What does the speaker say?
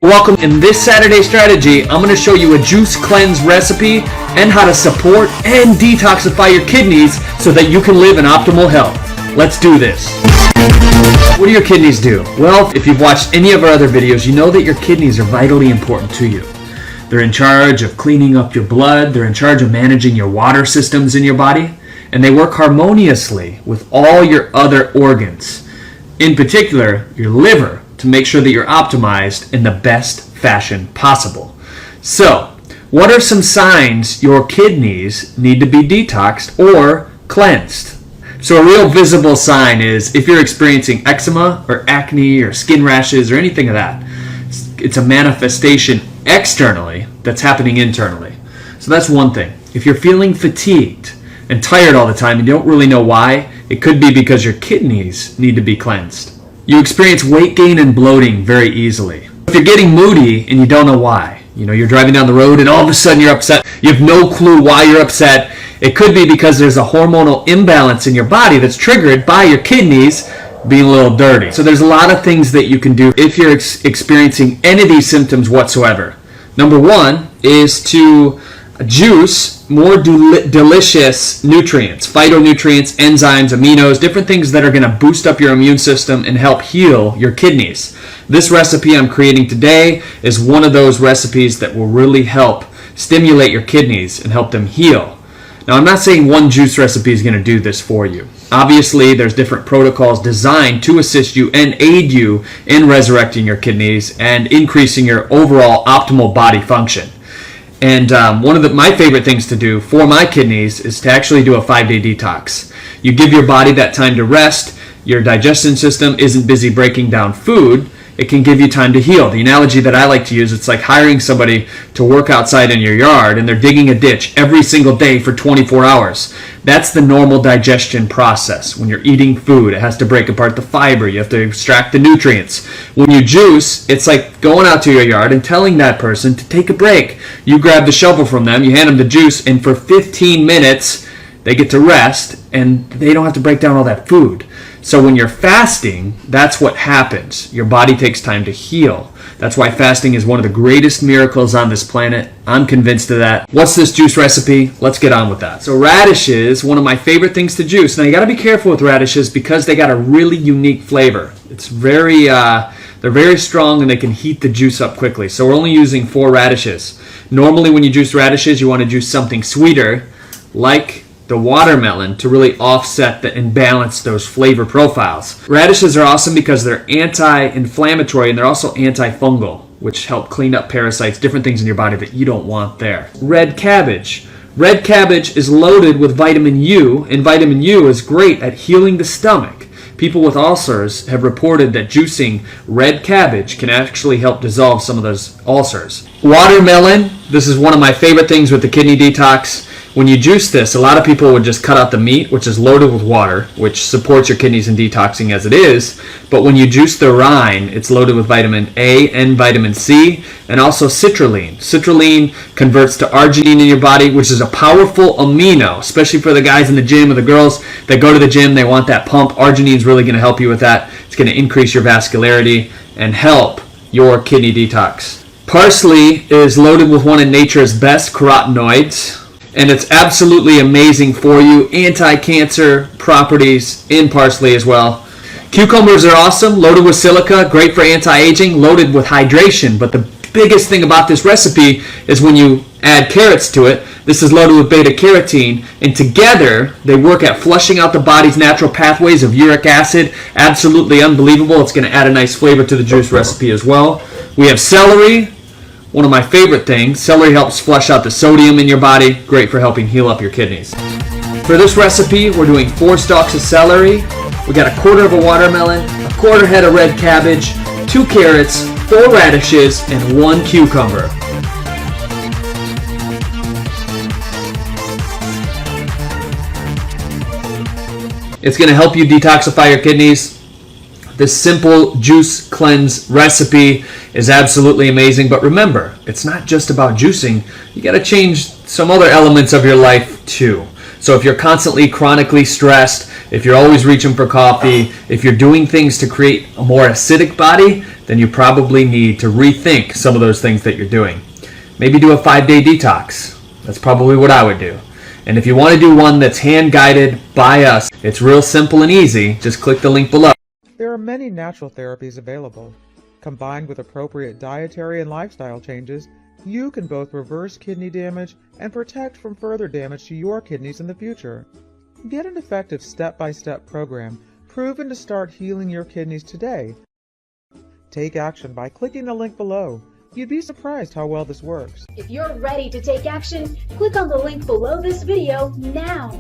Welcome. In this Saturday strategy, I'm going to show you a juice cleanse recipe and how to support and detoxify your kidneys so that you can live in optimal health. Let's do this. What do your kidneys do? Well, if you've watched any of our other videos, you know that your kidneys are vitally important to you. They're in charge of cleaning up your blood, they're in charge of managing your water systems in your body, and they work harmoniously with all your other organs. In particular, your liver, to make sure that you're optimized in the best fashion possible. So, what are some signs your kidneys need to be detoxed or cleansed? So a real visible sign is if you're experiencing eczema or acne or skin rashes or anything of that. It's a manifestation externally that's happening internally. So that's one thing. If you're feeling fatigued and tired all the time and you don't really know why, it could be because your kidneys need to be cleansed. You experience weight gain and bloating very easily. If you're getting moody and you don't know why, you're driving down the road and all of a sudden you're upset, you have no clue why you're upset, it could be because there's a hormonal imbalance in your body that's triggered by your kidneys being a little dirty. So there's a lot of things that you can do if you're experiencing any of these symptoms whatsoever. Number one is to juice more delicious nutrients, phytonutrients, enzymes, aminos, different things that are going to boost up your immune system and help heal your kidneys. This recipe I'm creating today is one of those recipes that will really help stimulate your kidneys and help them heal. Now, I'm not saying one juice recipe is going to do this for you. Obviously, there's different protocols designed to assist you and aid you in resurrecting your kidneys and increasing your overall optimal body function. And one of my favorite things to do for my kidneys is to actually do a 5-day detox. You give your body that time to rest. Your digestion system isn't busy breaking down food. It can give you time to heal. The analogy that I like to use, it's like hiring somebody to work outside in your yard and they're digging a ditch every single day for 24 hours. That's the normal digestion process. When you're eating food, it has to break apart the fiber. You have to extract the nutrients. When you juice, it's like going out to your yard and telling that person to take a break. You grab the shovel from them, you hand them the juice, and for 15 minutes, they get to rest and they don't have to break down all that food. So when you're fasting, that's what happens. Your body takes time to heal. That's why fasting is one of the greatest miracles on this planet. I'm convinced of that. What's this juice recipe? Let's get on with that. So radishes, one of my favorite things to juice. Now you got to be careful with radishes because they got a really unique flavor. It's they're very strong and they can heat the juice up quickly. So we're only using 4 radishes. Normally when you juice radishes, you want to juice something sweeter like the watermelon to really offset and balance those flavor profiles. Radishes are awesome because they're anti-inflammatory and they're also antifungal, which help clean up parasites, different things in your body that you don't want there. Red cabbage. Red cabbage is loaded with vitamin U, and vitamin U is great at healing the stomach. People with ulcers have reported that juicing red cabbage can actually help dissolve some of those ulcers. Watermelon, this is one of my favorite things with the kidney detox. When you juice this, a lot of people would just cut out the meat, which is loaded with water, which supports your kidneys in detoxing as it is. But when you juice the rind, it's loaded with vitamin A and vitamin C, and also citrulline. Citrulline converts to arginine in your body, which is a powerful amino, especially for the guys in the gym or the girls that go to the gym, they want that pump. Arginine is really going to help you with that. It's going to increase your vascularity and help your kidney detox. Parsley is loaded with one of nature's best carotenoids, and it's absolutely amazing for you. Anti-cancer properties in parsley as well. Cucumbers are awesome, loaded with silica, great for anti-aging, loaded with hydration. But the biggest thing about this recipe is when you add carrots to it, this is loaded with beta-carotene, and together they work at flushing out the body's natural pathways of uric acid. Absolutely unbelievable. It's going to add a nice flavor to the juice recipe as well. We have celery. One of my favorite things. Celery helps flush out the sodium in your body. Great for helping heal up your kidneys. For this recipe, we're doing 4 stalks of celery. We got a quarter of a watermelon, a quarter head of red cabbage, 2 carrots, 4 radishes, and 1 cucumber. It's going to help you detoxify your kidneys. This simple juice cleanse recipe is absolutely amazing. But remember, it's not just about juicing. You got to change some other elements of your life too. So if you're constantly chronically stressed, if you're always reaching for coffee, if you're doing things to create a more acidic body, then you probably need to rethink some of those things that you're doing. Maybe do a 5-day detox. That's probably what I would do. And if you want to do one that's hand-guided by us, it's real simple and easy. Just click the link below. There are many natural therapies available. Combined with appropriate dietary and lifestyle changes, you can both reverse kidney damage and protect from further damage to your kidneys in the future. Get an effective step-by-step program proven to start healing your kidneys today. Take action by clicking the link below. You'd be surprised how well this works. If you're ready to take action, click on the link below this video now.